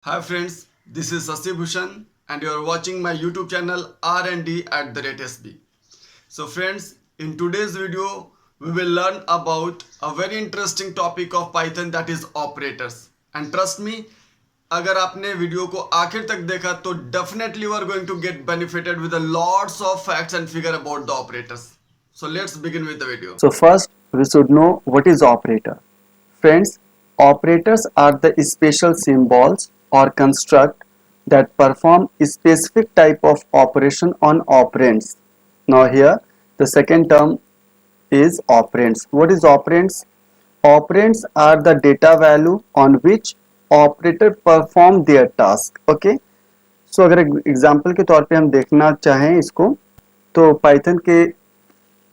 Hi friends, this is Sasi Bhushan and you are watching my YouTube channel R&D at the rate SB. So friends, in today's video, we will learn about a very interesting topic of Python, that is operators. And trust me, अगर आपने video को आखिर तक देखा तो definitely you are going to get benefited with a lots of facts and figure about the operators. So let's begin with the video. So first we should know what is operator. Friends, operators are the special symbols or construct that perform a specific type of operation on operands. Now here the second term is operands. What is operands? Operands are the data value on which operator perform their task. Okay. So अगर example के तौर पे हम देखना चाहें इसको, तो Python के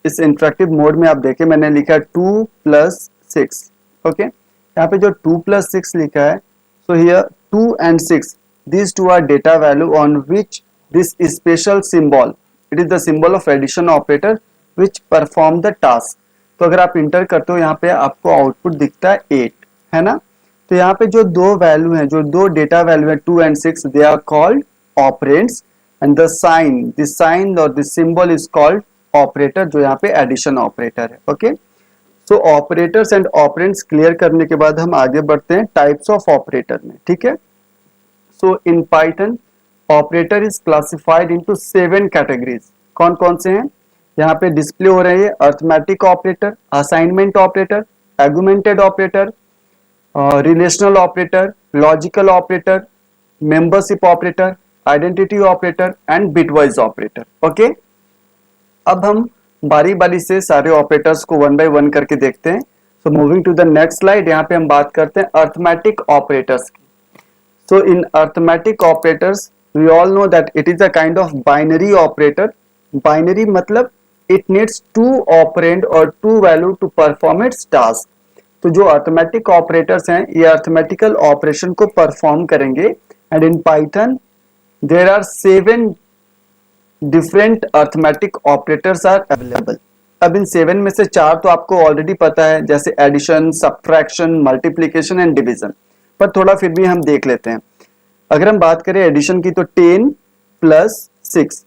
इस इंटरेक्टिव मोड में आप देखें मैंने लिखा है 2+6. ओके, यहाँ पे जो 2+6 लिखा है, so here 2 and 6, these two are data value on which this special symbol, it is the symbol of addition operator which perform the task. तो अगर आप इंटर करते हो यहाँ पे आपको आउटपुट दिखता है 8, है ना. तो यहाँ पे जो दो वैल्यू हैं, जो दो डेटा वैल्यू है 2 and 6, they are called operands and the sign और the symbol is called operator, जो यहाँ पे एडिशन ऑपरेटर है. Okay, so operators and operands clear करने के बाद हम आगे बढ़ते हैं टाइप्स ऑफ ऑपरेटर में. ठीक है, so in Python operator is classified into 7 categories. कौन कौन से हैं यहाँ पे डिस्प्ले हो रहे हैं? Arithmetic operator, assignment operator, augmented operator, relational operator, logical operator, membership operator, identity operator and bitwise operator. Okay, अब हम बारी बारी से सारे ऑपरेटर्स को वन बाय वन करके देखते हैं. So moving to the next slide, यहाँ पे हम बात करते हैं अर्थमेटिक ऑपरेटर्स की. So in arithmetic operators we all know that it is a kind of binary operator. Binary मतलब इट नीड्स 2 ऑपरेंड और 2 value to perform its task. तो जो अर्थमेटिक ऑपरेटर्स हैं ये अर्थमेटिकल ऑपरेशन को परफॉर्म करेंगे. And in Python there are 7 different arithmetic operators are available. अब इन 7 में से 4 तो आपको ऑलरेडी पता है, जैसे addition, subtraction, multiplication and division, पर थोड़ा फिर भी हम देख लेते हैं. अगर हम बात करें एडिशन की, तो 10 + 6,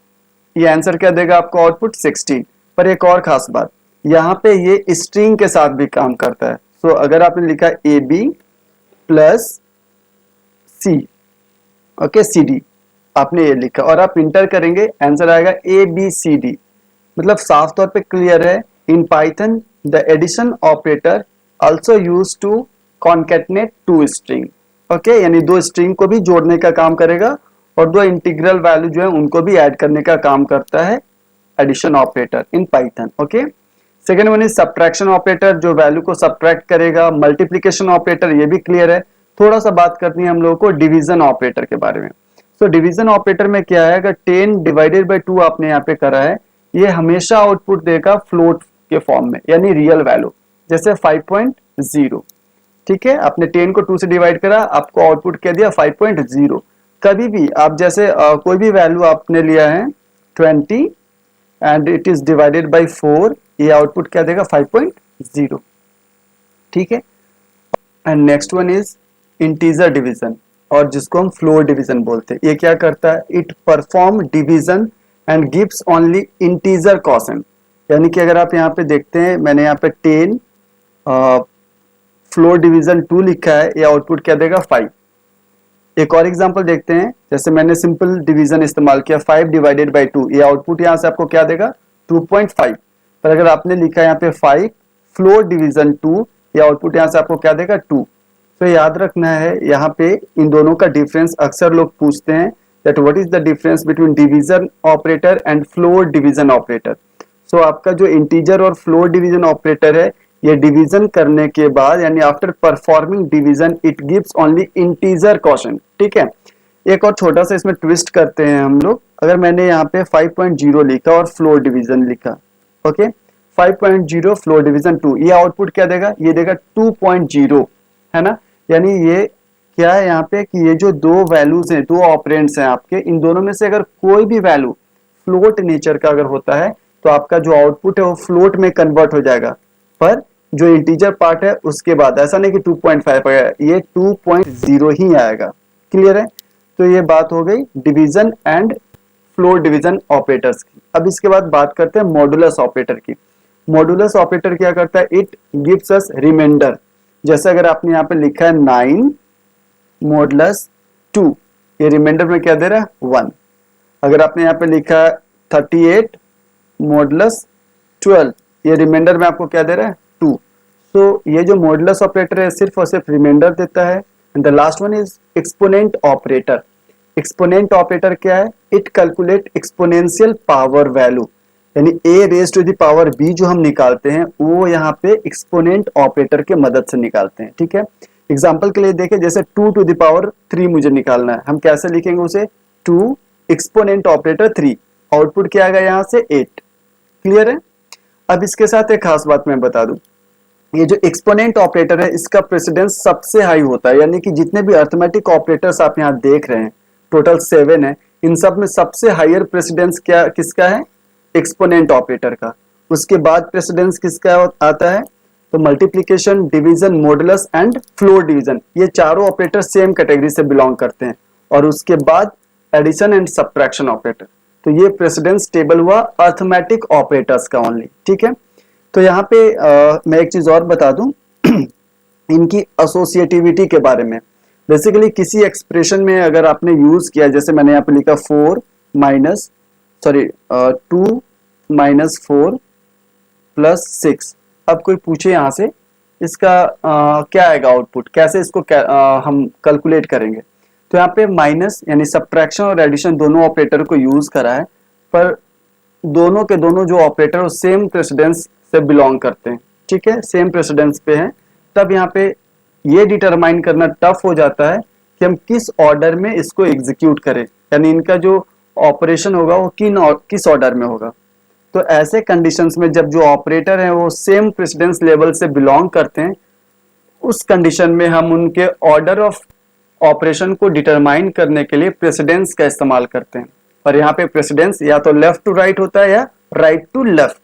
ये आंसर क्या देगा आपको? आउटपुट 16. पर एक और खास बात, यहाँ पे ये स्ट्रिंग के साथ भी काम करता है. सो अगर आपने लिखा AB + C, ओके, CD आपने ये लिखा और आप इंटर करेंगे, आंसर आएगा ABCD. मतलब साफ तौर पे क्लियर है, in Python the addition operator also use to concatenate 2 string. Okay, यानी 2 स्ट्रिंग को भी जोड़ने का काम करेगा और 2 इंटीग्रल वैल्यू जो है उनको भी ऐड करने का काम करता है addition operator in Python. Okay, second one is subtraction operator, जो वैल्यू को सब्ट्रैक्ट करेगा. मल्टीप्लिकेशन ऑपरेटर, ये भी क्लियर है. थोड़ा सा बात करनी है हम लोगों को डिवीजन ऑपरेटर के बारे में. तो डिवीजन ऑपरेटर में क्या है, अगर 10 डिवाइडेड बाय 2 आपने यहाँ पे करा है, ये हमेशा आउटपुट देगा फ्लोट के फॉर्म में, यानी रियल वैल्यू, जैसे 5.0. ठीक है, आपने 10 को 2 से डिवाइड करा, आपको आउटपुट क्या दिया? 5.0. कभी भी आप जैसे कोई भी वैल्यू आपने लिया है 20 and it is divided by 4, ये आउटपुट क्या देगा? 5.0. ठीक है, and next one is integer division, और जिसको हम फ्लोर डिवीजन बोलते हैं. ये क्या करता है? It perform division and gives only integer quotient. यानी कि अगर आप यहाँ पे देखते हैं, मैंने यहाँ पे 10 फ्लोर डिवीजन 2 लिखा है, ये आउटपुट क्या देगा? 5. एक और एग्जांपल देखते हैं, जैसे मैंने सिंपल डिवीजन इस्तेमाल किया 5 डिवाइडेड बाय 2, ये आउटपुट यहाँ से आपको क्या देगा? 2.5. पर अगर आपने लिखा यहाँ पे 5 फ्लोर डिवीजन 2, ये आउटपुट यहाँ से आपको क्या देगा? 2. तो याद रखना है यहाँ पे इन दोनों का डिफरेंस. अक्सर लोग पूछते हैं that what is the difference between division operator and floor division operator. So आपका जो इंटीजर और फ्लोर डिवीजन ऑपरेटर है, ये डिवीजन करने के बाद, यानी after performing division, it gives only integer quotient. ठीक है, एक और छोटा सा इसमें ट्विस्ट करते हैं हम लोग. अगर मैंने यहाँ पे 5.0 लिखा और फ्लोर डिवीजन लिखा, ओके, 5.0 फ्लोर डिवीजन 2, ये आउटपुट क्या देगा? ये देगा 2.0, है ना. यानी ये क्या है यहाँ पे कि ये जो 2 वैल्यूज हैं, 2 ऑपरेंड्स हैं आपके, इन दोनों में से अगर कोई भी वैल्यू फ्लोट नेचर का अगर होता है, तो आपका जो आउटपुट है वो फ्लोट में कन्वर्ट हो जाएगा. पर जो इंटीजर पार्ट है उसके बाद ऐसा नहीं कि 2.5 आएगा, ये 2.0 ही आएगा. क्लियर है? तो ये बात हो गई division and floor division operators की। अब इसके बाद बात करते हैं मॉडुलस ऑपरेटर की। मॉडुलस ऑपरेटर क्या करता है? It gives us remainder. जैसे अगर आपने यहाँ पे लिखा है 9 मॉडुलस 2, ये रिमाइंडर में क्या दे रहा है? 1। अगर आपने यहाँ पे लिखा है 38 मॉडुलस 12, ये रिमाइंडर में आपको क्या दे रहा है? 2। तो ये जो मॉडुलस ऑपरेटर है सिर्फ और सिर्फ रिमाइंडर देता है। And the last one is exponent operator. Exponent operator क्या है? It calculate exponential power value, यानी a raise to the power b जो हम निकालते हैं वो यहाँ पे एक्सपोनेंट ऑपरेटर के मदद से निकालते हैं। ठीक है, एग्जांपल के लिए देखें, जैसे 2 टू द पावर 3 मुझे निकालना है, हम कैसे लिखेंगे उसे? 2 एक्सपोनेंट ऑपरेटर 3, आउटपुट क्या आएगा यहाँ से? 8। क्लियर है? अब इसके साथ एक खास बात मैं बता दूं, ये जो एक्सपोनेंट ऑपरेटर है इसका प्रेसिडेंस सबसे हाई होता है, यानी कि जितने भी अर्थमेटिक ऑपरेटर्स आप यहाँ देख रहे हैं, टोटल 7 है, इन सब में सबसे हायर प्रेसिडेंस क्या किसका है? एक्सपोनेंट ऑपरेटर का। उसके बाद प्रेसिडेंस किसका आता है? तो multiplication, division, modulus and floor division, ये चारों ऑपरेटर सेम कैटेगरी से बिलोंग करते हैं। और उसके बाद एडिशन एंड सब्ट्रैक्शन ऑपरेटर। तो ये प्रेसिडेंस टेबल हुआ अर्थमेटिक ऑपरेटर्स का ओनली। ठीक है, तो यहाँ पे मैं एक चीज और बता दूं इनकी एसोसिएटिविटी के बारे में। बेसिकली किसी एक्सप्रेशन में अगर आपने यूज किया, जैसे मैंने यहाँ पे लिखा 2 माइनस 4 प्लस 6, अब कोई पूछे यहाँ से इसका क्या आएगा आउटपुट, कैसे इसको हम कैलकुलेट करेंगे, तो यहाँ पे माइनस यानी सब्ट्रैक्शन और एडिशन दोनों ऑपरेटर को यूज करा है, पर दोनों के दोनों जो ऑपरेटर सेम प्रेसिडेंस से बिलोंग करते हैं। ठीक है, सेम प्रेसिडेंस पे हैं, तब यहाँ पे ये डिटरमाइन करना टफ हो जाता है कि हम किस ऑर्डर में इसको एग्जीक्यूट करें, यानी इनका जो ऑपरेशन होगा वो किस ऑर्डर में होगा। तो ऐसे कंडीशंस में जब जो ऑपरेटर हैं वो सेम प्रेसिडेंस लेवल से बिलोंग करते हैं, उस कंडीशन में हम उनके ऑर्डर ऑफ ऑपरेशन को डिटरमाइन करने के लिए प्रेसिडेंस का इस्तेमाल करते हैं। और यहाँ पे प्रेसिडेंस या तो लेफ्ट टू राइट होता है या राइट टू लेफ्ट।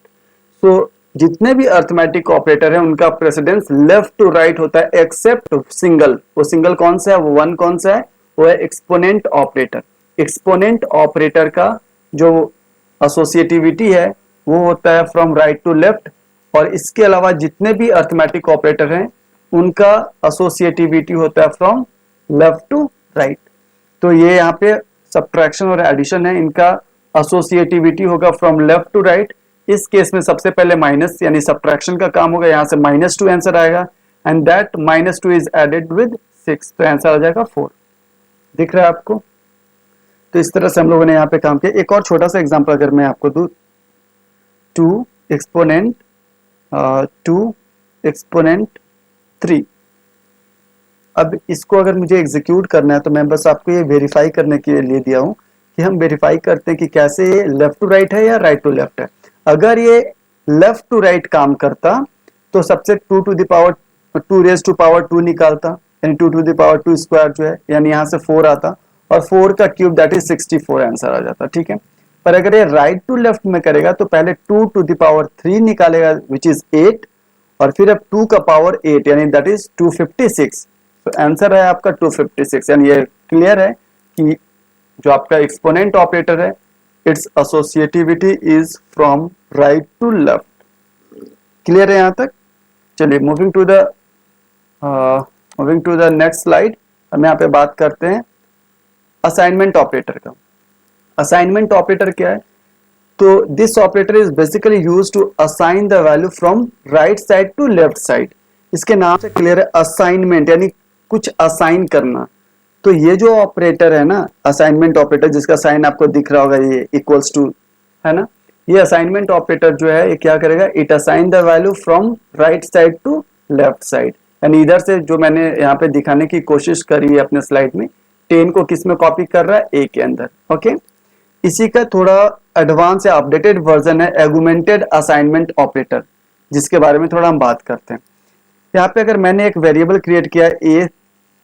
सो जितने भी अर्थमेटिक ऑपरेटर हैं उनका प्रेसिडेंस लेफ्ट टू राइट होता है, एक्सेप्ट सिंगल। वो सिंगल कौन सा है? वो 1 कौन सा है? वो है एक्सपोनेंट ऑपरेटर। एक्सपोनेंट ऑपरेटर का जो एसोसिएटिविटी है वो होता है फ्रॉम राइट टू लेफ्ट, और इसके अलावा जितने भी अर्थमेटिक ऑपरेटर हैं उनका एसोसिएटिविटी होता है फ्रॉम लेफ्ट टू राइट। तो ये यहाँ पे सब्ट्रैक्शन और एडिशन है, इनका एसोसिएटिविटी होगा फ्रॉम लेफ्ट टू राइट। इस केस में सबसे पहले माइनस यानी सब्ट्रैक्शन का काम होगा, यहाँ से -2 आंसर आएगा, and that -2 is added with 6, तो आंसर आ जाएगा 4। दिख रहा है आपको? तो इस तरह से हम लोगों ने यहाँ पे काम किया। एक और छोटा सा एग्जांपल अगर मैं आपको दूं, 2 एक्सपोनेंट 3। अब इसको अगर मुझे एग्जीक्यूट करना है तो मैं बस आपको ये वेरीफाई करने के लिए दिया हूं कि हम वेरीफाई करते हैं कि कैसे ये लेफ्ट टू राइट है या राइट टू लेफ्ट है। अगर ये लेफ्ट टू राइट काम करता तो सबसे 2 to the power 2 raise to power 2 निकालता, यानी 2 टू द पावर 2 स्क्वायर जो है, यानी यहाँ से 4 आता, और 4 का क्यूब दैट इज 64 आंसर आ जाता। ठीक है, पर अगर ये राइट टू लेफ्ट में करेगा तो पहले 2 टू द पावर 3 निकालेगा विच इज 8, और फिर अब 2 का पावर 8 यानी दैट इज 256। तो आंसर है आपका 256। यानी ये क्लियर है कि जो आपका एक्सपोनेंट ऑपरेटर है its associativity is from right to left. Clear है यहाँ तक? चलिए moving to the next slide. हम यहाँ पे बात करते हैं असाइनमेंट ऑपरेटर का। असाइनमेंट ऑपरेटर क्या है? तो this operator is basically used to assign the value from right side to left side. इसके नाम से क्लियर है, असाइनमेंट यानी कुछ असाइन करना। तो ये जो ऑपरेटर है ना, असाइनमेंट ऑपरेटर, जिसका साइन आपको दिख रहा होगा ये इक्वल्स टू है ना, ये असाइनमेंट ऑपरेटर जो है ये क्या करेगा? It assign the value from right side to left side, यानी इधर से जो मैंने यहाँ पे दिखाने की कोशिश करी है अपने स्लाइड में, 10 को किस में कॉपी कर रहा है? ए के अंदर। ओके, इसी का थोड़ा एडवांस या अपडेटेड वर्जन है एगुमेंटेड असाइनमेंट ऑपरेटर, जिसके बारे में थोड़ा हम बात करते हैं। यहाँ पे अगर मैंने एक वेरिएबल क्रिएट किया ए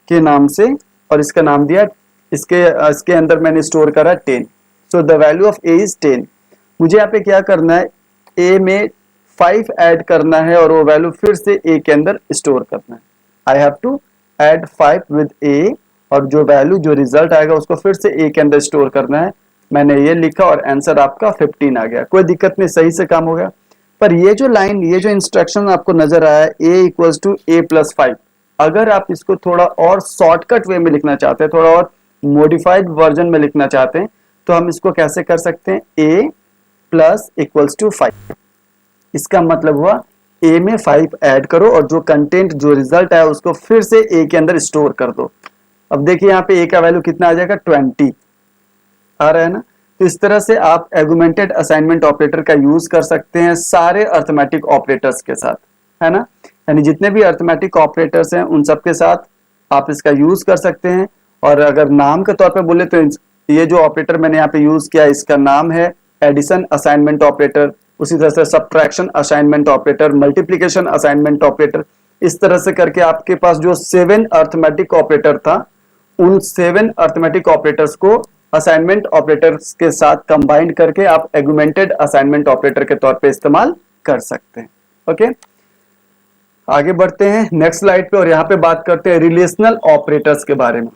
के नाम से और इसका नाम दिया, इसके अंदर मैंने स्टोर करा 10, so the value of A is 10। मुझे यहाँ पे क्या करना है? ए में 5 ऐड करना है और वो वैल्यू फिर से ए के अंदर स्टोर करना है। I have to add 5 with a, और जो वैल्यू जो रिजल्ट आएगा उसको फिर से ए के अंदर स्टोर करना है। मैंने ये लिखा और आंसर आपका 15 आ गया, कोई दिक्कत नहीं, सही से काम हो गया। पर ये जो लाइन, ये जो इंस्ट्रक्शन आपको नजर आया a इक्वल्स टू a+5, अगर आप इसको थोड़ा और शॉर्टकट वे में लिखना चाहते हैं, थोड़ा और मॉडिफाइड वर्जन में लिखना चाहते हैं, तो हम इसको कैसे कर सकते हैं, a प्लस इक्वल्स टू 5। इसका मतलब हुआ a में 5 ऐड करो और जो कंटेंट जो रिजल्ट है उसको फिर से a के अंदर स्टोर कर दो। अब देखिए यहाँ पे a का वैल्यू कितना आ जाएगा, 20 आ रहा है ना। तो इस तरह से आप एगुमेंटेड असाइनमेंट ऑपरेटर का यूज कर सकते हैं सारे अर्थमेटिक ऑपरेटर्स के साथ, है ना। यानी जितने भी अर्थमेटिक ऑपरेटर्स हैं उन सब के साथ आप इसका यूज कर सकते हैं। और अगर नाम के तौर पे बोले तो ये जो ऑपरेटर मैंने यहाँ पे यूज किया इसका नाम है एडिशन असाइनमेंट ऑपरेटर, उसी तरह से subtraction assignment operator, multiplication assignment operator. इस तरह से करके आपके पास जो 7 अर्थमेटिक ऑपरेटर था, उन 7 अर्थमेटिक ऑपरेटर्स को असाइनमेंट ऑपरेटर्स के साथ कंबाइंड करके आप एगुमेंटेड असाइनमेंट ऑपरेटर के तौर पे इस्तेमाल कर सकते हैं। ओके, आगे बढ़ते हैं नेक्स्ट स्लाइड पे और यहाँ पे बात करते हैं रिलेशनल ऑपरेटर्स के बारे में।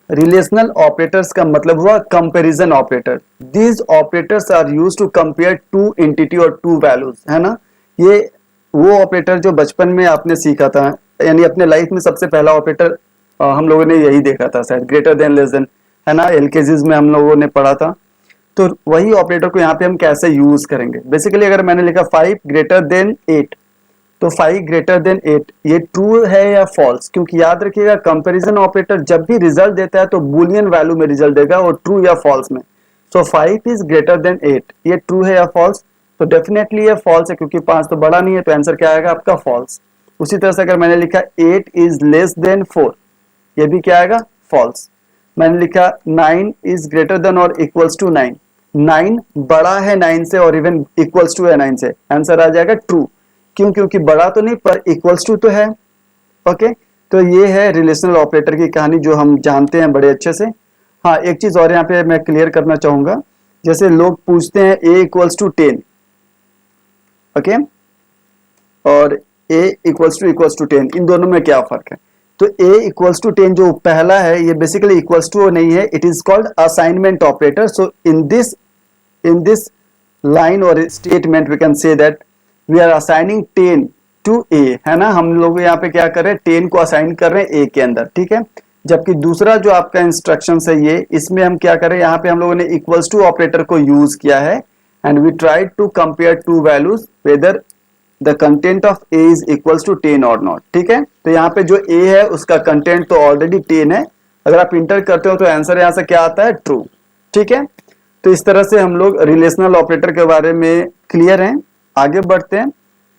रिलेशनल ऑपरेटर्स का मतलब हुआ comparison operator. These operators are used to compare two entity और टू वैल्यूज, है ना। ये वो ऑपरेटर जो बचपन में आपने सीखा था, यानी अपने लाइफ में सबसे पहला ऑपरेटर हम लोगों ने यही देखा था शायद, ग्रेटर देन लेस देन, है ना, एलकेजीज में हम लोगों ने पढ़ा था। तो वही ऑपरेटर को यहाँ पे हम कैसे यूज करेंगे। बेसिकली अगर मैंने लिखा 5 ग्रेटर देन 8, तो 5 ग्रेटर देन 8 ये ट्रू है या फॉल्स, क्योंकि याद रखिएगा कंपैरिजन ऑपरेटर जब भी रिजल्ट देता है तो बुलियन वैल्यू में रिजल्ट देगा और ट्रू या फॉल्स में। सो 5 इज ग्रेटर देन 8, ये ट्रू है या फॉल्स, तो डेफिनेटली ये फॉल्स है क्योंकि 5 तो बड़ा नहीं है, तो आंसर क्या आएगा आपका फॉल्स। उसी तरह से अगर मैंने लिखा 8 इज लेस देन 4, ये भी क्या आएगा, फॉल्स। मैंने लिखा 9 इज ग्रेटर देन और इक्वल्स टू 9, 9 बड़ा है 9 से और इवन इक्वल्स टू है 9 से, आंसर आ जाएगा ट्रू। क्यों, क्योंकि बड़ा तो नहीं पर इक्वल्स टू तो है। ओके, तो ये है रिलेशनल ऑपरेटर की कहानी जो हम जानते हैं बड़े अच्छे से। हाँ, एक चीज और यहाँ पे मैं क्लियर करना चाहूंगा, जैसे लोग पूछते हैं a इक्वल्स टू 10, ओके, और a इक्वल्स टू 10, इन दोनों में क्या फर्क है। तो a इक्वल्स टू 10 जो पहला है ये बेसिकली इक्वल्स टू नहीं है, it is called assignment operator. So in this line और statement we can say that we are assigning 10 to a, है ना। हम लोग यहाँ पे क्या कर रहे हैं, 10 को असाइन कर रहे हैं a के अंदर, ठीक है। जबकि दूसरा जो आपका इंस्ट्रक्शन है ये, इसमें हम क्या कर रहे हैं, यहाँ पे हम लोगों ने इक्वल्स टू ऑपरेटर को यूज किया है and we tried to compare two values whether the content of a is equals to 10 और नॉट, ठीक है। तो यहाँ पे जो a है उसका कंटेंट तो ऑलरेडी 10 है, अगर आप इंटर करते हो तो आंसर यहाँ से क्या आता है, ट्रू, ठीक है। तो इस तरह से हम लोग रिलेशनल ऑपरेटर के बारे में क्लियर हैं। आगे बढ़ते हैं,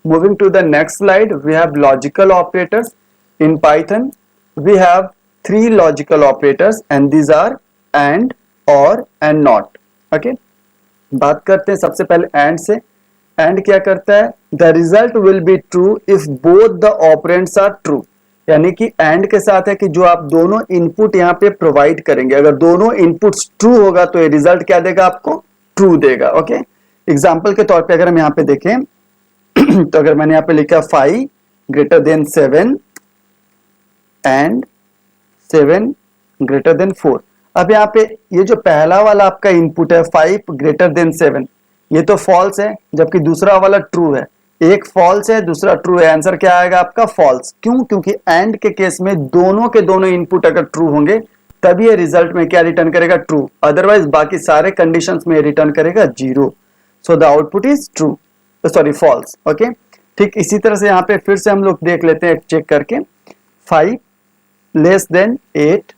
moving to the next slide, we have logical operators. In Python we have 3 logical operators and these are and, or and not. Okay, बात करते हैं सबसे पहले एंड से। एंड क्या करता है, the result will be true if both the operands are true, यानी कि एंड के साथ है कि जो आप दोनों इनपुट यहाँ पे प्रोवाइड करेंगे, अगर दोनों इनपुट्स ट्रू होगा तो ये रिजल्ट क्या देगा आपको, ट्रू देगा। ओके, एग्जाम्पल के तौर पे अगर हम यहाँ पे देखें तो अगर मैंने यहाँ पे लिखा 5 greater then 7 and 7 greater than 4, अब यहाँ पे ये जो पहला वाला आपका इनपुट है 5 ग्रेटर देन 7, ये तो फॉल्स है, जबकि दूसरा वाला ट्रू है। एक फॉल्स है, दूसरा ट्रू है, आंसर क्या आएगा आपका फॉल्स। क्यों, क्योंकि एंड के केस में दोनों के दोनों इनपुट अगर ट्रू होंगे तभी ये रिजल्ट में क्या रिटर्न करेगा, ट्रू, अदरवाइज बाकी सारे कंडीशंस में रिटर्न करेगा 0। So the output is true, sorry false. Okay, ठीक इसी तरह से यहाँ पे फिर से हम लोग देख लेते हैं चेक करके, 5 less than 8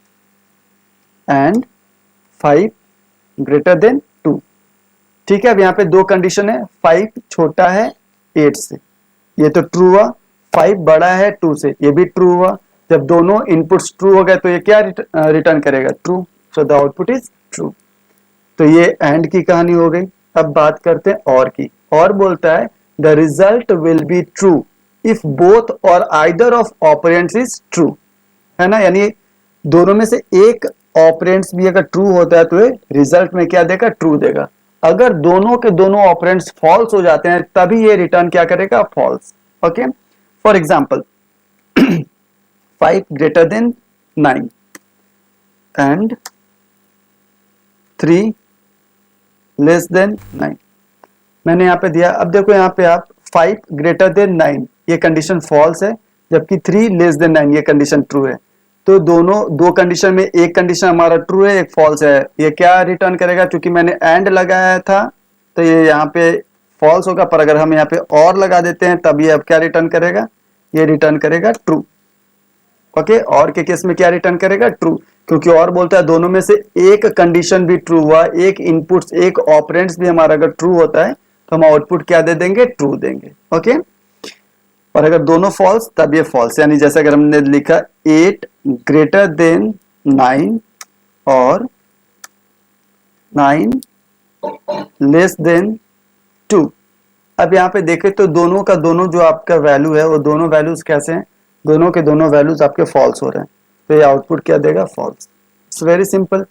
and 5 greater then 2, ठीक है। अब यहाँ पे दो कंडीशन है, 5 छोटा है 8 से, ये तो ट्रू हुआ, 5 बड़ा है 2 से, ये भी ट्रू हुआ। जब दोनों इनपुट्स ट्रू हो गए तो ये क्या रिटर्न करेगा, true. So the output is true. तो ये एंड की कहानी हो गई। अब बात करते हैं और की। और बोलता है the result will be true if both और either of operands is true, है ना, यानी दोनों में से एक ऑपरेंट्स भी अगर ट्रू होता है तो ये रिजल्ट में क्या देगा, ट्रू देगा। अगर दोनों के दोनों ऑपरेंट्स फॉल्स हो जाते हैं तभी ये रिटर्न क्या करेगा, false. Okay, for example 5 greater than 9, and 3 less than 9। मैंने यहाँ पे दिया। अब देखो यहाँ पे आप 5 ग्रेटर देन 9 ये कंडीशन फॉल्स है, जबकि 3 लेस देन 9 ये कंडीशन ट्रू है। तो दोनों दो कंडीशन में एक कंडीशन हमारा ट्रू है, एक फॉल्स है। ये क्या रिटर्न करेगा? क्योंकि मैंने एंड लगाया था तो ये यहाँ पे फॉल्स होगा, पर अगर हम यहाँ पे और लगा देते हैं तब ये अब क्या रिटर्न करेगा? ये रिटर्न करेगा ट्रू। ओके, और के केस में क्या रिटर्न करेगा? ट्रू, क्योंकि और बोलता है दोनों में से एक कंडीशन भी ट्रू हुआ, एक इनपुट्स एक ऑपरेंड्स भी हमारा अगर ट्रू होता है तो हम आउटपुट क्या दे देंगे? ट्रू देंगे। ओके, और अगर दोनों फॉल्स तब ये फॉल्स, यानी जैसे अगर हमने लिखा 8 ग्रेटर देन 9 और 9 लेस देन 2। अब यहाँ पे देखें तो दोनों का दोनों जो आपका वैल्यू है वो दोनों वैल्यूज कैसे हैं? दोनों के दोनों वैल्यूज आपके फॉल्स हो रहे हैं, तो ये आउटपुट क्या देगा? फॉल्स। It's very simple.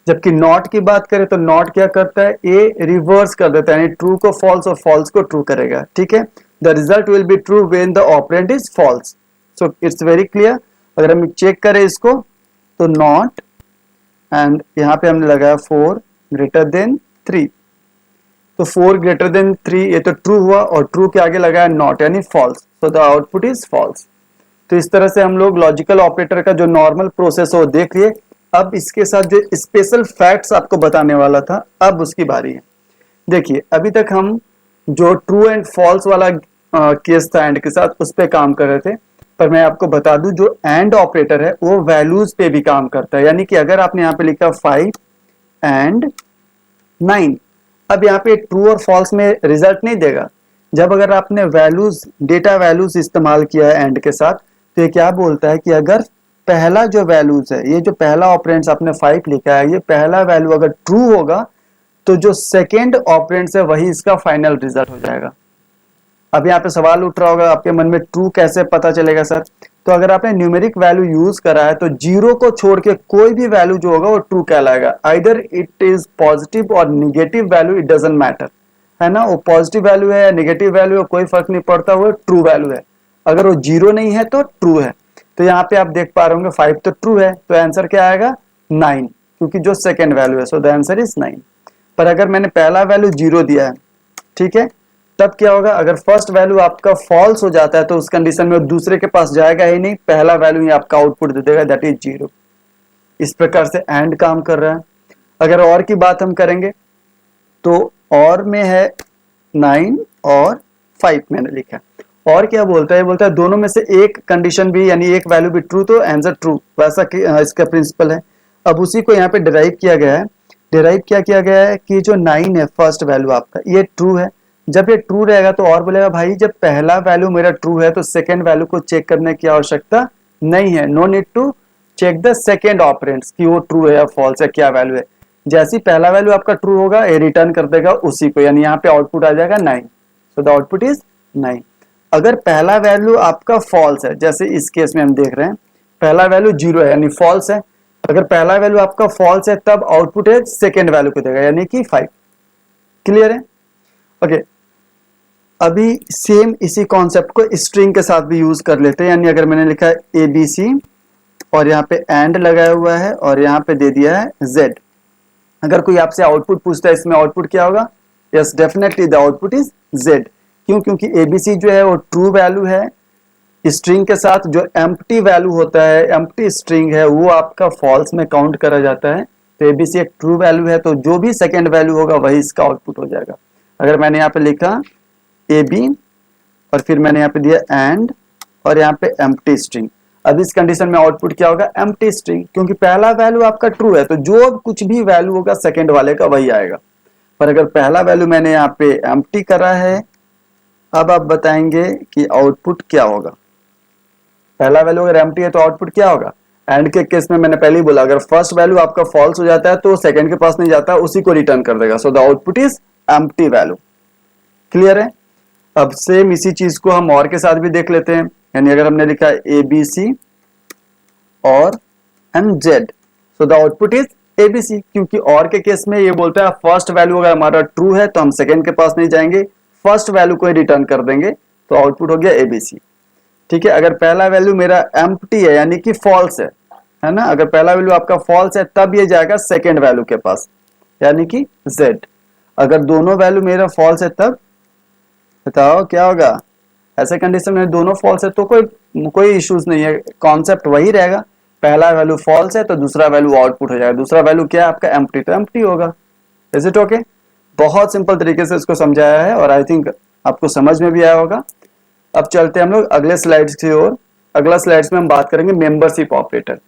जबकि नॉट की बात करें तो नॉट क्या करता है? ए रिवर्स कर देता है, यानी ट्रू को फॉल्स और फॉल्स को ट्रू करेगा। ठीक है, the result will be true when the operand is false. So it's very clear. अगर हम चेक करें इसको तो नॉट एंड यहाँ पे हमने लगाया 4 ग्रेटर देन 3, तो 4 ग्रेटर देन 3 ये तो ट्रू हुआ, और ट्रू के आगे लगाया नॉट यानी false, so the output is false. तो इस तरह से हम लोग लॉजिकल ऑपरेटर का जो नॉर्मल प्रोसेस हो देख लिए। अब इसके साथ जो स्पेशल फैक्ट्स आपको बताने वाला था, अब उसकी बारी है। देखिए, अभी तक हम जो ट्रू एंड फॉल्स वाला केस था एंड के साथ, उस पे काम कर रहे थे। पर मैं आपको बता दूं जो एंड ऑपरेटर है वो वैल्यूज पे भी काम करता है। यानी कि अगर आपने यहाँ पे लिखा 5 एंड 9, अब यहाँ पे ट्रू और फॉल्स में रिजल्ट नहीं देगा। जब अगर आपने वैल्यूज डेटा वैल्यूज इस्तेमाल किया है एंड के साथ, तो ये क्या बोलता है कि अगर पहला जो वैल्यूज है, ये जो पहला ऑपरेंड्स आपने 5 लिखा है, ये पहला वैल्यू अगर ट्रू होगा तो जो सेकेंड ऑपरेंड्स है वही इसका फाइनल रिजल्ट हो जाएगा। अब यहाँ पे सवाल उठ रहा होगा आपके मन में, ट्रू कैसे पता चलेगा सर? तो अगर आपने न्यूमेरिक वैल्यू यूज करा है तो जीरो को छोड़ के कोई भी वैल्यू जो होगा वो ट्रू कहलाएगा। आइदर इट इज पॉजिटिव और negative value, it doesn't matter, है ना। वो पॉजिटिव वैल्यू है या निगेटिव वैल्यू है कोई फर्क नहीं पड़ता, वो ट्रू वैल्यू है। अगर वो जीरो नहीं है तो ट्रू है। तो यहाँ पे आप देख पा रहे होंगे 5 तो ट्रू है, तो आंसर क्या आएगा? 9, क्योंकि जो सेकेंड वैल्यू है, सो द आंसर इज 9। पर अगर मैंने पहला वैल्यू 0 दिया है, ठीक है, तब क्या होगा? अगर फर्स्ट वैल्यू आपका फॉल्स हो जाता है तो उस कंडीशन में दूसरे के पास जाएगा ही नहीं, पहला वैल्यू ही आपका आउटपुट दे देगा, दैट इज 0। इस प्रकार से एंड काम कर रहा है। अगर और की बात हम करेंगे तो और में है 9 और 5 मैंने लिखा। और क्या बोलता है? बोलता है दोनों में से एक कंडीशन भी यानी एक वैल्यू भी ट्रू तो आंसर ट्रू, वैसा इसका प्रिंसिपल है। अब उसी को यहाँ पे डिराइव किया गया है। डिराइव क्या किया गया है कि जो 9 है फर्स्ट वैल्यू आपका, ये ट्रू है। जब ये ट्रू रहेगा तो और बोलेगा भाई जब पहला वैल्यू मेरा ट्रू है तो सेकेंड वैल्यू को चेक करने की आवश्यकता नहीं है, no need to check the second operands कि वो ट्रू है या फॉल्स है, क्या वैल्यू है। जैसे ही पहला वैल्यू आपका ट्रू होगा ये रिटर्न कर देगा उसी को, यानी यहाँ पे आउटपुट आ जाएगा 9, सो द आउटपुट इज 9। अगर पहला वैल्यू आपका फॉल्स है, जैसे इस केस में हम देख रहे हैं पहला वैल्यू 0 है यानी फॉल्स है, अगर पहला वैल्यू आपका फॉल्स है तब आउटपुट है सेकेंड वैल्यू को देगा यानी कि 5। क्लियर है? ओके, अभी सेम इसी कॉन्सेप्ट को स्ट्रिंग के साथ भी यूज कर लेते हैं। यानी अगर मैंने लिखा है ABC और यहाँ पे एंड लगाया हुआ है और यहाँ पे दे दिया है Z, अगर कोई आपसे आउटपुट पूछता है इसमें आउटपुट क्या होगा? Yes, definitely the output is Z। क्यों? क्योंकि ABC जो है वो ट्रू वैल्यू है, स्ट्रिंग के साथ जो एम्प्टी वैल्यू होता है, एम्प्टी स्ट्रिंग है, वो आपका फॉल्स में काउंट करा जाता है। तो ABC एक ट्रू वैल्यू है, तो जो भी सेकेंड वैल्यू होगा वही इसका आउटपुट हो जाएगा। अगर मैंने यहाँ पे लिखा AB और फिर मैंने यहाँ पे दिया एंड और यहाँ पे एम्प्टी स्ट्रिंग, अब इस कंडीशन में आउटपुट क्या होगा? एम्प्टी स्ट्रिंग, क्योंकि पहला वैल्यू आपका ट्रू है तो जो कुछ भी वैल्यू होगा सेकेंड वाले का वही आएगा। पर अगर पहला वैल्यू मैंने यहाँ पे एम्प्टी करा है, अब आप बताएंगे कि आउटपुट क्या होगा। पहला वैल्यू अगर एम्प्टी है तो आउटपुट क्या होगा? एंड के केस में मैंने पहले ही बोला अगर फर्स्ट वैल्यू आपका फॉल्स हो जाता है तो सेकंड के पास नहीं जाता, उसी को रिटर्न कर देगा, सो the output is empty value. Clear है? अब सेम इसी चीज को हम और के साथ भी देख लेते हैं। यानी अगर हमने लिखा ABC और Z, so the output is ABC, क्योंकि और के केस में ये बोलता है फर्स्ट वैल्यू अगर हमारा ट्रू है तो हम सेकंड के पास नहीं जाएंगे, फर्स्ट वैल्यू को ही रिटर्न कर देंगे, तो आउटपुट हो गया ABC। ठीक है, अगर पहला वैल्यू मेरा एम्प्टी है यानी कि फॉल्स है है ना। अगर पहला वैल्यू आपका फॉल्स है तब ये जाएगा सेकेंड वैल्यू के पास, यानी कि z। अगर दोनों वैल्यू मेरा फॉल्स है तब बताओ क्या होगा। ऐसे कंडीशन में दोनों फॉल्स है तो कोई इश्यूज नहीं है, कॉन्सेप्ट वही रहेगा। पहला वैल्यू फॉल्स है तो दूसरा वैल्यू आउटपुट हो जाएगा। दूसरा वैल्यू क्या है आपका, एम्प्टी, तो एम्प्टी होगा। Is it okay? बहुत सिंपल तरीके से इसको समझाया है और आई थिंक आपको समझ में भी आया होगा। अब चलते हैं हम लोग अगले स्लाइड्स की ओर। अगला स्लाइड्स में हम बात करेंगे membership operator.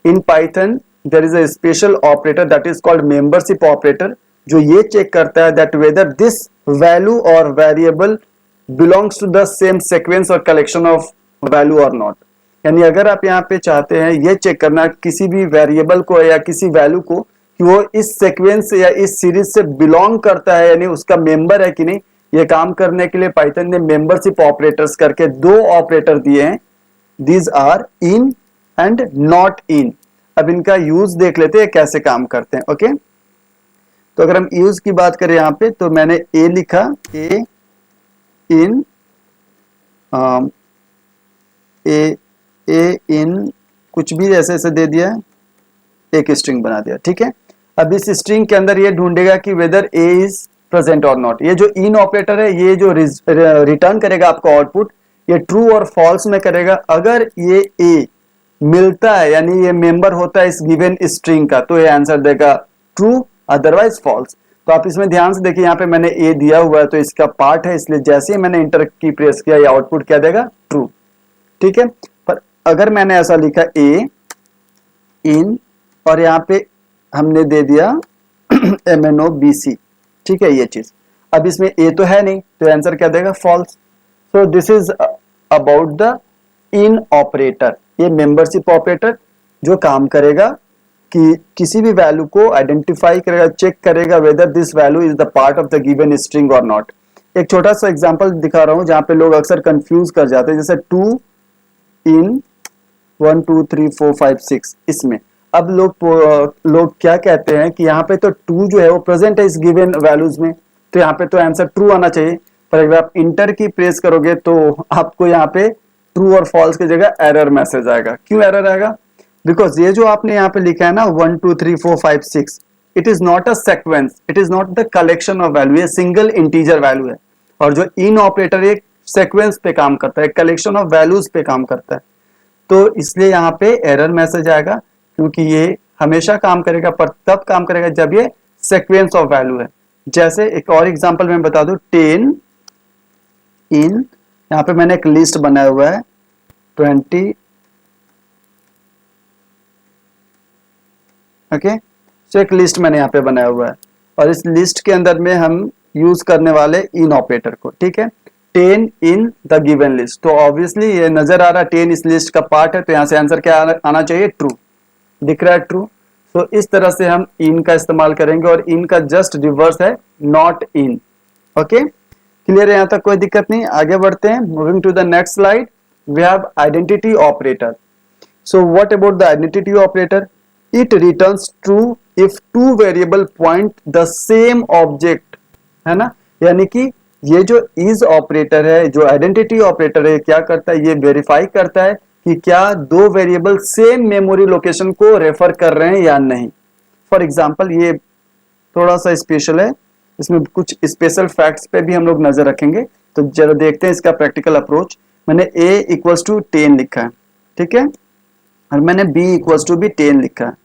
In Python there is a special operator that is called membership operator, जो ये चेक करता है that whether this value or variable belongs to the same sequence or collection of value or not. यानी अगर आप यहाँ पे चाहते हैं ये चेक करना किसी भी वेरिएबल को या किसी वैल्यू को कि वो इस सीक्वेंस या इस सीरीज से बिलोंग करता है, यानी उसका मेंबर है कि नहीं, ये काम करने के लिए पाइथन ने मेंबरशिप ऑपरेटर्स करके दो ऑपरेटर दिए हैं। These are in and not in. अब इनका यूज देख लेते हैं कैसे काम करते हैं। ओके, तो अगर हम यूज की बात करें यहाँ पे तो मैंने ए लिखा, ए इन, ए इन कुछ भी ऐसे ऐसे दे दिया, एक स्ट्रिंग बना दिया। ठीक है, अब इस स्ट्रिंग के अंदर ये ढूंढेगा कि वेदर ए इज प्रेजेंट और नॉट। ये जो इन ऑपरेटर है ये जो रिटर्न करेगा आपको आउटपुट, ये ट्रू और फॉल्स में करेगा। अगर ये ए मिलता है यानी ये मेंबर होता है इस गिवन स्ट्रिंग का, तो ये आंसर देगा ट्रू, अदरवाइज फॉल्स। तो आप इसमें ध्यान से देखिए, यहाँ पे मैंने ए दिया हुआ है तो इसका पार्ट है, इसलिए जैसे ही मैंने इंटर की प्रेस किया ये आउटपुट क्या देगा, ट्रू। ठीक है, पर अगर मैंने ऐसा लिखा ए इन और यहाँ पे हमने दे दिया MNOBC, ठीक है ये चीज, अब इसमें ए तो है नहीं तो आंसर क्या देगा, false. So this is about the in operator. ये मेंबरशिप ऑपरेटर जो काम करेगा कि किसी भी वैल्यू को आइडेंटिफाई करेगा, चेक करेगा weather this value is the part of the given string और नॉट। एक छोटा सा एग्जांपल दिखा रहा हूं जहां पे लोग अक्सर कंफ्यूज कर जाते हैं, जैसे 2 इन 1 2 3 4 5 6। इसमें अब लोग क्या कहते हैं कि यहाँ पे तो 2 जो है वो प्रेजेंट है इस गिवन वैल्यूज में, तो यहाँ पे तो आंसर ट्रू आना चाहिए। पर अगर आप इंटर की प्रेस करोगे तो आपको यहाँ पे ट्रू और फॉल्स की जगह एरर मैसेज आएगा। क्यों एरर आएगा? बिकॉज ये जो आपने यहाँ पे लिखा है ना 1 2 3 4 5 6, it is not a sequence, it is not the collection of value, ये सिंगल इंटीजर वैल्यू है। और जो इन ऑपरेटर एक सेक्वेंस पे काम करता है, कलेक्शन ऑफ वैल्यूज पे काम करता है, तो इसलिए यहाँ पे एरर मैसेज आएगा, क्योंकि ये हमेशा काम करेगा पर तब काम करेगा जब ये सीक्वेंस ऑफ वैल्यू है। जैसे एक और एग्जांपल मैं बता दूं, 10 इन, यहाँ पे मैंने एक लिस्ट बनाया हुआ है 20, ओके, सो एक लिस्ट मैंने यहाँ पे बनाया हुआ है और इस लिस्ट के अंदर में हम यूज करने वाले इन ऑपरेटर को। ठीक है, 10 इन द गिवन लिस्ट, तो ऑब्वियसली ये नजर आ रहा है 10 इस लिस्ट का पार्ट है, तो यहाँ से आंसर क्या आना चाहिए, ट्रू। दिख रहा है ट्रू। तो इस तरह से हम इन का इस्तेमाल करेंगे और इन का जस्ट रिवर्स है नॉट इन। ओके, क्लियर है यहाँ तक, कोई दिक्कत नहीं। आगे बढ़ते हैं, moving to the next slide, we have identity operator. So what about the identity operator? It returns true if two variable point the same object, है ना। यानी कि ये जो इज ऑपरेटर है, जो आइडेंटिटी ऑपरेटर है, क्या करता है, ये वेरीफाई करता है कि क्या दो वेरिएबल सेम मेमोरी लोकेशन को रेफर कर रहे हैं या नहीं। फॉर एग्जांपल ये थोड़ा सा स्पेशल है, इसमें कुछ स्पेशल फैक्ट्स पे भी हम लोग नजर रखेंगे, तो जरा देखते हैं इसका प्रैक्टिकल अप्रोच। मैंने a इक्वल्स टू 10 लिखा है, ठीक है, और मैंने b इक्वल्स टू भी 10 लिखा है।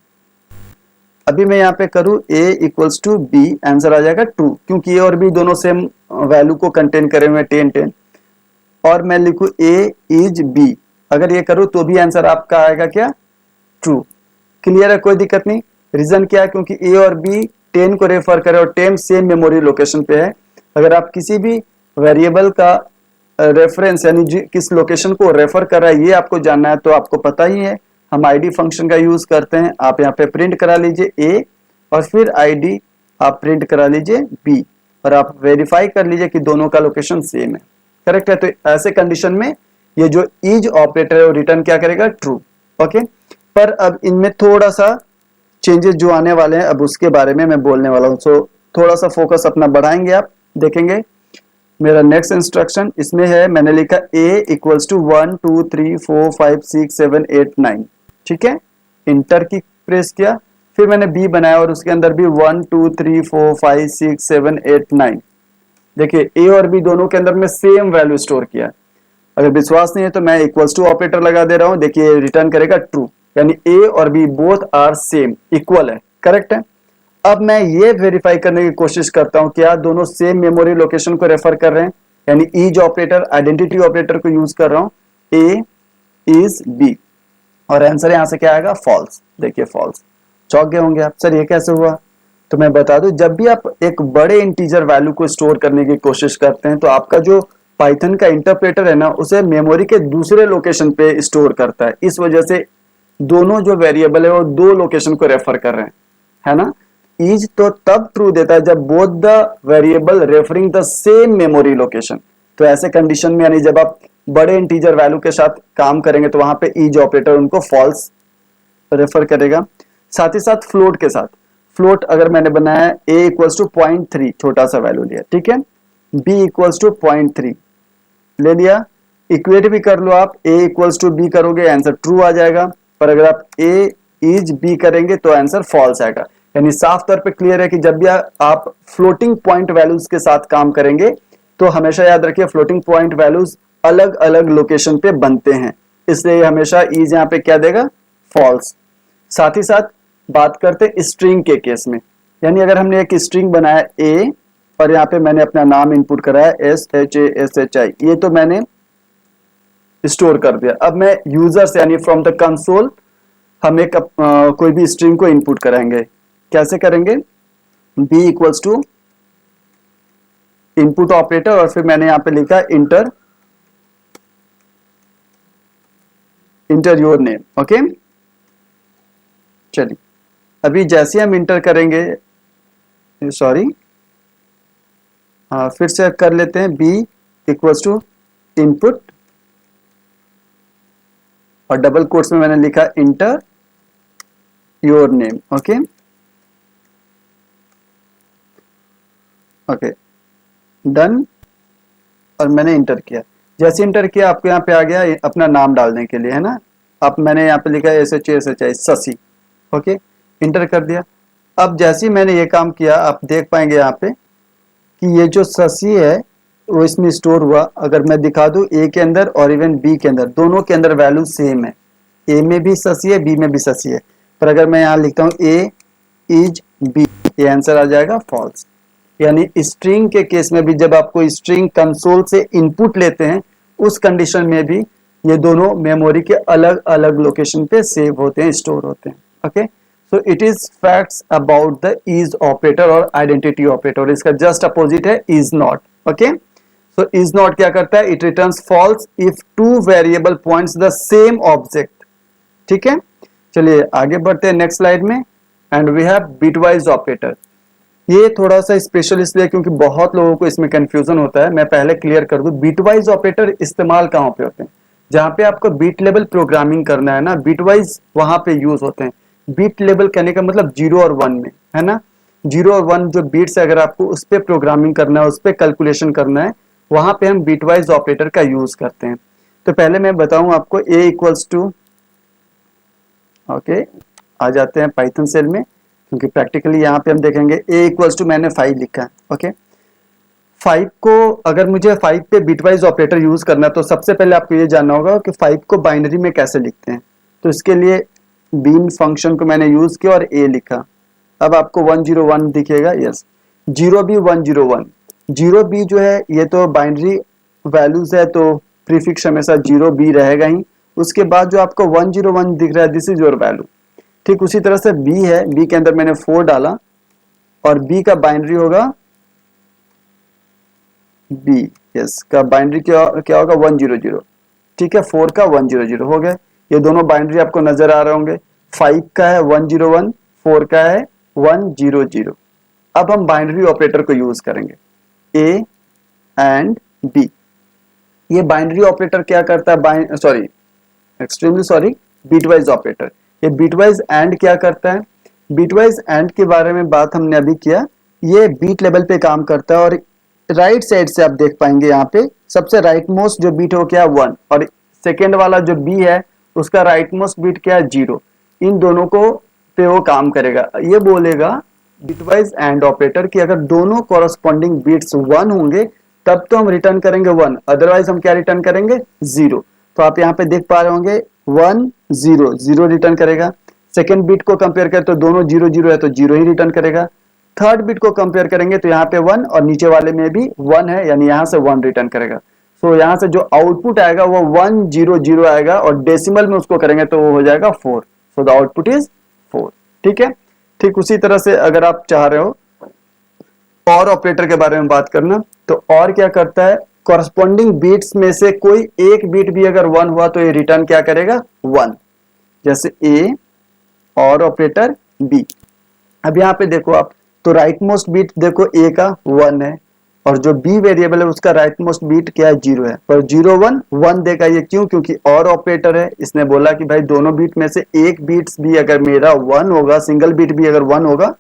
अभी मैं यहाँ पे करूँ a equals to b, answer आ जाएगा ट्रू, क्योंकि a और b दोनों सेम वैल्यू को कंटेन करे हुए 10 10। और मैं लिखूँ a इज b, अगर ये करूँ तो भी आंसर आपका आएगा क्या, ट्रू। क्लियर है, कोई दिक्कत नहीं। रीजन क्या है, क्योंकि a और b 10 को रेफर करे और 10 सेम मेमोरी लोकेशन पे है। अगर आप किसी भी वेरिएबल का रेफरेंस यानी किस लोकेशन को रेफर कर रहा है ये आपको जानना है, तो आपको पता ही है हम id फंक्शन का यूज करते हैं। आप यहाँ पे प्रिंट करा लीजिए a और फिर id आप प्रिंट करा लीजिए b और आप वेरीफाई कर लीजिए कि दोनों का लोकेशन सेम है, करेक्ट है। तो ऐसे कंडीशन में ये जो इज ऑपरेटर है वो रिटर्न क्या करेगा, ट्रू। ओके, पर अब इनमें थोड़ा सा चेंजेस जो आने वाले हैं अब उसके बारे में मैं बोलने वाला हूँ। सो थोड़ा सा फोकस अपना बढ़ाएंगे, आप देखेंगे मेरा नेक्स्ट इंस्ट्रक्शन इसमें है, मैंने लिखा a इक्वल्स टू 1 2 3 4 5 6 7 8 9, ठीक है। इंटर की प्रेस किया, फिर मैंने बी बनाया और उसके अंदर भी 1 2 3 4 5 6 7 8 9, देखिए ए और बी दोनों के अंदर में सेम वैल्यू स्टोर किया। अगर विश्वास नहीं है तो मैं इक्वल्स टू ऑपरेटर लगा दे रहा हूं, देखिए रिटर्न करेगा ट्रू, यानी ए और B both are same, equal है, करेक्ट है। अब मैं ये वेरीफाई करने की कोशिश करता हूं क्या दोनों सेम मेमोरी लोकेशन को रेफर कर रहे हैं, यानी ईज ऑपरेटर, आइडेंटिटी ऑपरेटर को यूज कर रहा हूं, ए इज बी, और आंसर यहां से क्या आएगा, फॉल्स। देखिए फॉल्स, चौंक गए होंगे आप, सर ये कैसे हुआ। तो मैं बता दूं, जब भी आप एक बड़े इंटीजर वैल्यू को स्टोर करने की कोशिश करते हैं तो आपका जो पाइथन का इंटरप्रेटर है ना, उसे मेमोरी के दूसरे लोकेशन पे स्टोर करता है। इस वजह से दोनों जो वेरिएबल है वो दो लोकेशन को रेफर कर रहे हैं, है ना। ईज तो तब ट्रू देता है जब both the variable referring the same memory location. तो ऐसे कंडीशन में, यानी जब आप बड़े इंटीजर वैल्यू के साथ काम करेंगे तो वहां पे ईज ऑपरेटर उनको फॉल्स रेफर करेगा। साथ ही साथ फ्लोट के साथ, फ्लोट अगर मैंने बनाया a इक्वल्स टू 0.3, छोटा सा वैल्यू लिया, ठीक है, b इक्वल्स टू 0.3 ले लिया, इक्वेट भी कर लो आप, a इक्वल्स टू b करोगे आंसर ट्रू आ जाएगा, पर अगर आप a इज b करेंगे तो आंसर फॉल्स आएगा। यानी साफ तौर पे क्लियर है कि जब भी आप फ्लोटिंग पॉइंट वैल्यूज के साथ काम करेंगे तो हमेशा याद रखिए फ्लोटिंग पॉइंट वैल्यूज अलग अलग लोकेशन पे बनते हैं, इसलिए हमेशा इज यहाँ पे क्या देगा, फॉल्स। साथ ही साथ बात करते हैं स्ट्रिंग के केस में, यानी अगर हमने एक स्ट्रिंग बनाया a और यहाँ पे मैंने अपना नाम इनपुट कराया SHASHI, ये तो मैंने स्टोर कर दिया। अब मैं यूजर से यानी फ्रॉम द कंसोल हम एक कोई भी स्ट्रिंग को इनपुट कराएंगे, कैसे करेंगे, b equals to input operator और फिर मैंने यहाँ पे लिखा इंटर योर नेम, ओके। चलिए अभी जैसे हम इंटर करेंगे, सॉरी फिर से कर लेते हैं, b इक्वल्स टू इनपुट और डबल कोट्स में मैंने लिखा inter your name, okay okay done, और मैंने इंटर किया। जैसे इंटर किया आपको यहाँ पे आ गया अपना नाम डालने के लिए, है ना। अब मैंने यहाँ पे लिखा SHASHI शशि, ओके, इंटर कर दिया। अब जैसे ही मैंने ये काम किया आप देख पाएंगे यहाँ पे कि ये जो शशि है वो इसमें स्टोर हुआ। अगर मैं दिखा दूं ए के अंदर और इवन बी के अंदर, दोनों के अंदर वैल्यू सेम है, ए में भी शशि है, बी में भी शशि है, पर अगर मैं यहाँ लिखता हूँ ए इज बी, ये आंसर आ जाएगा फॉल्स। यानी स्ट्रिंग के केस में भी जब आपको स्ट्रिंग कंसोल से इनपुट लेते हैं उस कंडीशन में भी ये दोनों मेमोरी के अलग अलग लोकेशन पे सेव होते हैं, स्टोर होते हैं, okay. So it is facts about the is operator और आइडेंटिटी ऑपरेटर। इसका जस्ट अपोजिट है is not, okay. So is not क्या करता है, it returns false if two variable points the same object, ठीक है। चलिए आगे बढ़ते हैं नेक्स्ट स्लाइड में, and we have bitwise operator. ये थोड़ा सा स्पेशल इसलिए क्योंकि बहुत लोगों को इसमें कंफ्यूजन होता है, मैं पहले क्लियर कर दूं। बिटवाइज ऑपरेटर इस्तेमाल कहां पे होते हैं, जहां पे आपको बीट लेवल प्रोग्रामिंग करना है ना, बिटवाइज वहां पे यूज होते हैं। बीट लेवल कहने का मतलब 0 और 1 में, है ना। 0 और 1 जो बीट्स है, अगर आपको उस पर प्रोग्रामिंग करना है, उस पर कैलकुलेशन करना है, वहां पे हम बिटवाइज ऑपरेटर का यूज करते हैं। तो पहले मैं बताऊं आपको a इक्वल्स टू, ओके, आ जाते हैं पाइथन सेल में, क्योंकि प्रैक्टिकली यहाँ पे हम देखेंगे a इक्वल्स टू मैंने 5 लिखा है, ओके। 5 को अगर मुझे 5 पे बिटवाइज ऑपरेटर यूज करना है तो सबसे पहले आपको ये जानना होगा कि 5 को बाइनरी में कैसे लिखते हैं। तो इसके लिए बीन फंक्शन को मैंने यूज किया और a लिखा। अब आपको 101 दिखेगा, यस, 0b 101, 0b जो है ये तो बाइनरी वैल्यूज है तो प्रीफिक्स हमेशा 0b रहेगा ही। उसके बाद जो आपको 101 दिख रहा है, दिस इज योर वैल्यू। ठीक उसी तरह से b है, b के अंदर मैंने 4 डाला और b का बाइनरी होगा b, यस, का बाइनरी क्या होगा 100, ठीक है, 4 का 100 हो गया। ये दोनों बाइनरी आपको नजर आ रहे होंगे, 5 का है 101, 4 का है 100। अब हम बाइनरी ऑपरेटर को यूज करेंगे, a एंड b। ये बाइनरी ऑपरेटर क्या करता है, एक्सट्रीमली सॉरी, बिटवाइज ऑपरेटर। ये बिटवाइज एंड क्या करता है, बिटवाइज एंड के बारे में बात हमने अभी किया। ये बीट लेवल पे काम करता है और राइट साइड से आप देख पाएंगे यहाँ पे सबसे राइट मोस्ट जो बीट हो क्या 1 और सेकेंड वाला जो b है उसका राइट मोस्ट बीट क्या है 0। इन दोनों को पे वो काम करेगा। ये बोलेगा बिटवाइज एंड ऑपरेटर कि अगर दोनों कॉरस्पॉन्डिंग बिट्स 1 होंगे तब तो हम रिटर्न करेंगे 1, अदरवाइज हम क्या रिटर्न करेंगे 0। तो आप यहाँ पे देख पा रहे होंगे 1 0 0 रिटर्न करेगा। सेकेंड बिट को कंपेयर करें तो दोनों 0 0 है तो 0 ही रिटर्न करेगा। थर्ड बिट को कंपेयर करेंगे तो यहाँ पे 1 और नीचे वाले में भी 1 है, यानी यहाँ से 1 रिटर्न करेगा। सो यहाँ से जो आउटपुट आएगा वो 1 0 0 आएगा और डेसिमल में उसको करेंगे तो वो हो जाएगा 4। सो द आउटपुट इज 4। ठीक है। ठीक उसी तरह से अगर आप चाह रहे हो और ऑपरेटर के बारे में बात करना, तो और क्या करता है, कॉरस्पॉन्डिंग बीट्स में से कोई एक बीट भी अगर 1 हुआ तो ये रिटर्न क्या करेगा 1, जैसे ए और ऑपरेटर बी। अब यहाँ पे देखो आप, तो राइट मोस्ट बीट देखो ए का 1 है और जो बी वेरिएबल है उसका राइट मोस्ट बीट क्या है 0 है, पर 0 1 1 देगा। ये क्यों? क्योंकि और ऑपरेटर है, इसने बोला कि भाई दोनों बीट में से एक बीट्स भी अगर मेरा 1 होगा, सिंगल बीट भी अगर 1 होगा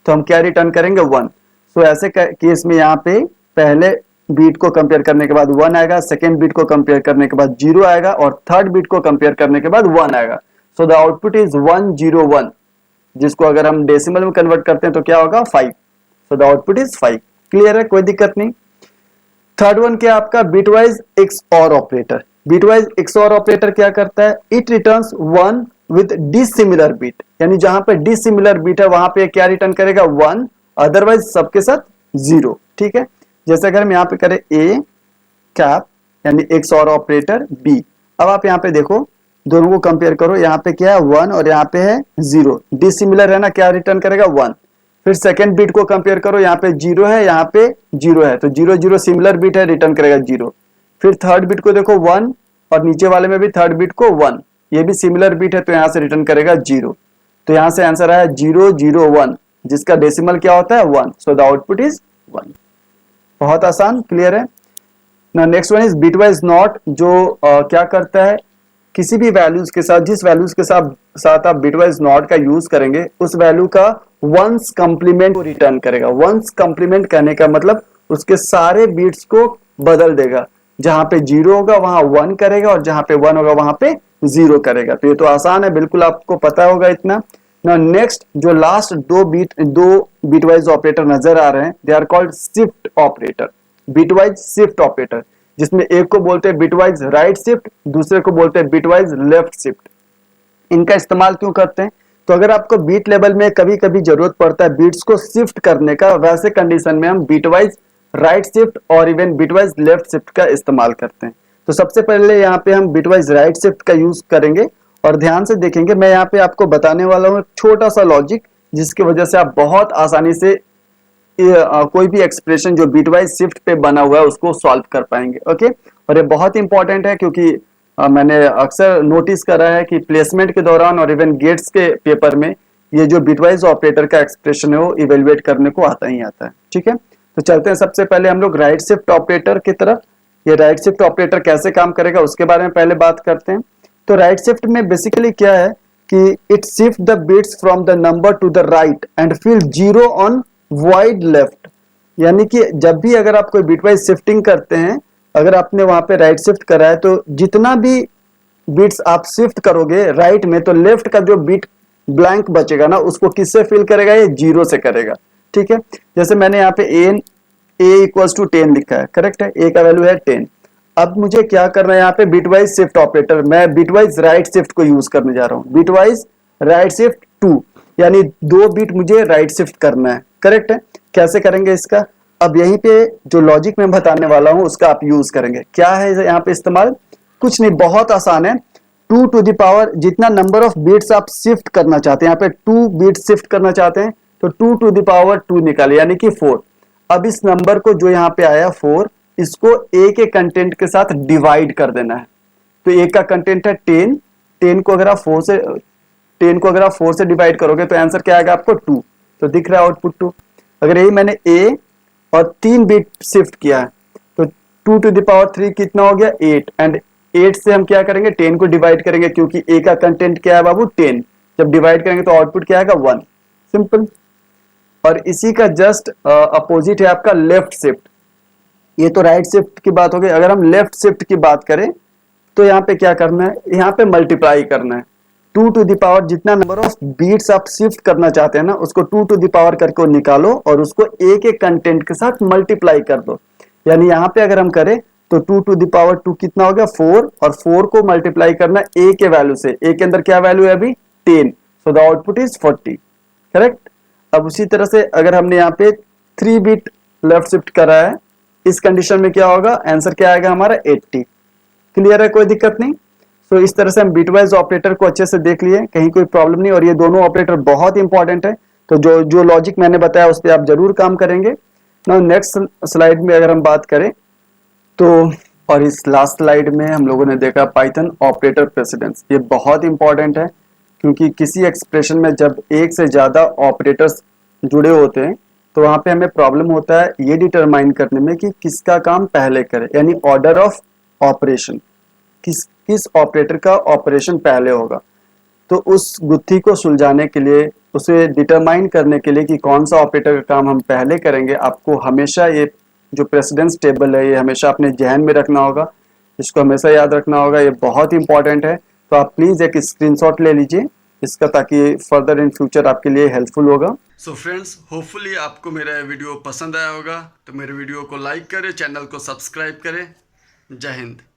तो हम क्या रिटर्न करेंगे 1। सो ऐसे केस में यहाँ पे पहले बीट को कंपेयर करने के बाद 1 आएगा, सेकेंड बीट को कंपेयर करने के बाद 0 आएगा और थर्ड बीट को कंपेयर करने के बाद 1 आएगा। सो द आउटपुट इज 1 0 1, जिसको अगर हम डेसिमल में कन्वर्ट करते हैं तो क्या होगा 5। सो द आउटपुट इज 5। क्लियर है, कोई दिक्कत नहीं। थर्ड वन क्या आपका bitwise XOR operator. Bitwise XOR operator क्या करता है, it returns 1 with dissimilar bit, यानी जहां पे डिसिमिलर बिट है वहां पे क्या रिटर्न करेगा 1, अदरवाइज सबके साथ 0। ठीक है। जैसे अगर हम यहाँ पे करें ए कैप यानी XOR ऑपरेटर बी, अब आप यहाँ पे देखो दोनों को कंपेयर करो, यहाँ पे क्या है 1 और यहाँ पे है 0, डिसिमिलर है ना, क्या रिटर्न करेगा 1। फिर सेकेंड बीट को कंपेयर करो, यहाँ पे 0 है यहाँ पे 0 है तो 0 0 सिमिलर बीट है, रिटर्न करेगा 0। फिर थर्ड बीट को देखो 1 और नीचे वाले में भी थर्ड बीट को 1, ये भी सिमिलर बीट है तो यहाँ से रिटर्न करेगा 0। तो यहाँ से आंसर आया 0 0 1, जिसका डेसिमल क्या होता है 1। सो द आउटपुट इज 1। बहुत आसान, क्लियर है ना। Next one is bitwise not, जो क्या करता है, किसी भी वैल्यूज के साथ, जिस वैल्यूज के साथ आप बिटवाइज नॉट का यूज करेंगे उस वैल्यू का वंस कंप्लीमेंट को रिटर्न करेगा। वंस कंप्लीमेंट कहने का मतलब उसके सारे बीट्स को बदल देगा, जहां पे 0 होगा वहां 1 करेगा और जहां पे 1 होगा वहां पे 0 करेगा। तो ये तो आसान है, बिल्कुल आपको पता होगा इतना ना। नेक्स्ट जो लास्ट दो बिटवाइज ऑपरेटर नजर आ रहे हैं, they are called shift operator, bitwise shift operator, जिसमें एक को बोलते हैं बिटवाइज राइट शिफ्ट, दूसरे को बोलते हैं बिटवाइज लेफ्ट शिफ्ट। इनका इस्तेमाल क्यों करते हैं, तो अगर आपको बीट लेवल में कभी कभी जरूरत पड़ता है बीट्स को शिफ्ट करने का, वैसे कंडीशन में हम बिटवाइज राइट शिफ्ट और इवन बिटवाइज लेफ्ट शिफ्ट का इस्तेमाल करते हैं। तो सबसे पहले यहाँ पे हम बिटवाइज राइट शिफ्ट का यूज करेंगे और ध्यान से देखेंगे, मैं यहाँ पे आपको बताने वाला हूँ छोटा सा लॉजिक, जिसकी वजह से आप बहुत आसानी से कोई भी एक्सप्रेशन जो बिटवाइज शिफ्ट पे बना हुआ है उसको सॉल्व कर पाएंगे। ओके, और ये बहुत इंपॉर्टेंट है क्योंकि मैंने अक्सर नोटिस करा है कि प्लेसमेंट के दौरान और इवन गेट्स के पेपर में ये जो बिटवाइज ऑपरेटर का एक्सप्रेशन है वो इवेलुएट करने को आता ही आता है। ठीक है, तो चलते हैं सबसे पहले हम लोग राइट शिफ्ट ऑपरेटर की तरफ। ये राइट शिफ्ट ऑपरेटर कैसे काम करेगा उसके बारे में पहले बात करते हैं। तो राइट शिफ्ट में बेसिकली क्या है कि it shift the bits from the number to the right and fill 0 on wide left, यानी कि जब भी अगर आप कोई बिटवाइज शिफ्टिंग करते हैं, अगर आपने वहां पे राइट शिफ्ट करा है तो जितना भी बिट्स आप शिफ्ट करोगे राइट में, तो लेफ्ट का जो बिट ब्लैंक बचेगा ना उसको किससे फिल करेगा, ये 0 से करेगा। ठीक है, जैसे मैंने यहाँ पे ए इक्वल्स टू 10 लिखा है, करेक्ट है, ए का वैल्यू है 10। अब मुझे क्या करना है यहाँ पे बिटवाइज शिफ्ट ऑपरेटर, मैं बिटवाइज राइट शिफ्ट को यूज करने जा रहा हूँ। बिटवाइज राइट शिफ्ट 2, यानी 2 बिट मुझे राइट शिफ्ट करना है, करेक्ट है। कैसे करेंगे इसका, अब यहीं पे जो लॉजिक मैं बताने वाला हूं उसका आप यूज करेंगे। क्या है यहाँ पे इस्तेमाल, कुछ नहीं, बहुत आसान है। 2 टू द पावर जितना नंबर ऑफ बिट्स आप शिफ्ट करना चाहते हैं, यहाँ पे 2 बिट्स शिफ्ट करना चाहते हैं तो 2 टू द पावर 2 निकाले, यानी कि 4। अब इस नंबर को जो यहाँ पे आया 4, इसको ए के कंटेंट के साथ डिवाइड कर देना है। तो ए का कंटेंट है 10, 10 को अगर आप 4 से डिवाइड करोगे तो आंसर क्या आएगा आपको 2। तो दिख रहा है आउटपुट 2। अगर यही मैंने ए और 3 बिट शिफ्ट किया है तो 2 टू द पावर 3 कितना हो गया 8, एंड 8 से हम क्या करेंगे 10 को डिवाइड करेंगे, क्योंकि ए का कंटेंट क्या है बाबू 10, जब डिवाइड करेंगे तो आउटपुट क्या आएगा 1, सिंपल। और इसी का जस्ट अपोजिट है आपका लेफ्ट शिफ्ट। ये तो राइट शिफ्ट की बात हो गई। अगर हम लेफ्ट शिफ्ट की बात करें तो यहाँ पे क्या करना है, यहाँ पे मल्टीप्लाई करना है। 2 टू द पावर जितना नंबर ऑफ बीट्स आप शिफ्ट करना चाहते हैं ना उसको 2 टू द पावर करके निकालो और उसको एक एक कंटेंट के साथ मल्टीप्लाई कर दो। यानी यहाँ पे अगर हम करें तो 2 टू द पावर 2 कितना हो गया 4, और 4 को मल्टीप्लाई करना a के वैल्यू से। a के अंदर क्या वैल्यू है अभी 10, सो द आउटपुट इज 40, करेक्ट। अब उसी तरह से अगर हमने यहाँ पे 3 बिट लेफ्ट शिफ्ट करा है, इस कंडीशन में क्या होगा, आंसर क्या आएगा हमारा 80। क्लियर है, कोई दिक्कत नहीं। तो इस तरह से हम बिटवाइज ऑपरेटर को अच्छे से देख लिए, कहीं कोई प्रॉब्लम नहीं। और ये दोनों ऑपरेटर बहुत इंपॉर्टेंट है, तो जो जो लॉजिक मैंने बताया उस पर आप जरूर काम करेंगे। नाउ नेक्स्ट स्लाइड में अगर हम बात करें तो, और इस लास्ट स्लाइड में हम लोगों ने देखा पाइथन ऑपरेटर प्रेसिडेंस। ये बहुत इंपॉर्टेंट है क्योंकि किसी एक्सप्रेशन में जब एक से ज्यादा ऑपरेटर्स जुड़े होते हैं तो वहां पे हमें प्रॉब्लम होता है ये डिटरमाइन करने में कि किसका काम पहले करे, यानी ऑर्डर ऑफ ऑपरेशन, किस ऑपरेटर का ऑपरेशन पहले होगा। तो उस गुत्थी को सुलझाने के लिए, उसे डिटरमाइन करने के लिए कि कौन सा ऑपरेटर का काम हम पहले करेंगे, आपको हमेशा ये जो प्रेसिडेंस टेबल है ये हमेशा अपने जहन में रखना होगा, इसको हमेशा याद रखना होगा, ये बहुत इंपॉर्टेंट है। तो आप प्लीज एक स्क्रीनशॉट ले लीजिए इसका, ताकि फर्दर इन फ्यूचर आपके लिए हेल्पफुल होगा। सो फ्रेंड्स, होपफुली आपको मेरा वीडियो पसंद आया होगा, तो मेरे वीडियो को लाइक करें, चैनल को सब्सक्राइब करें। जय हिंद।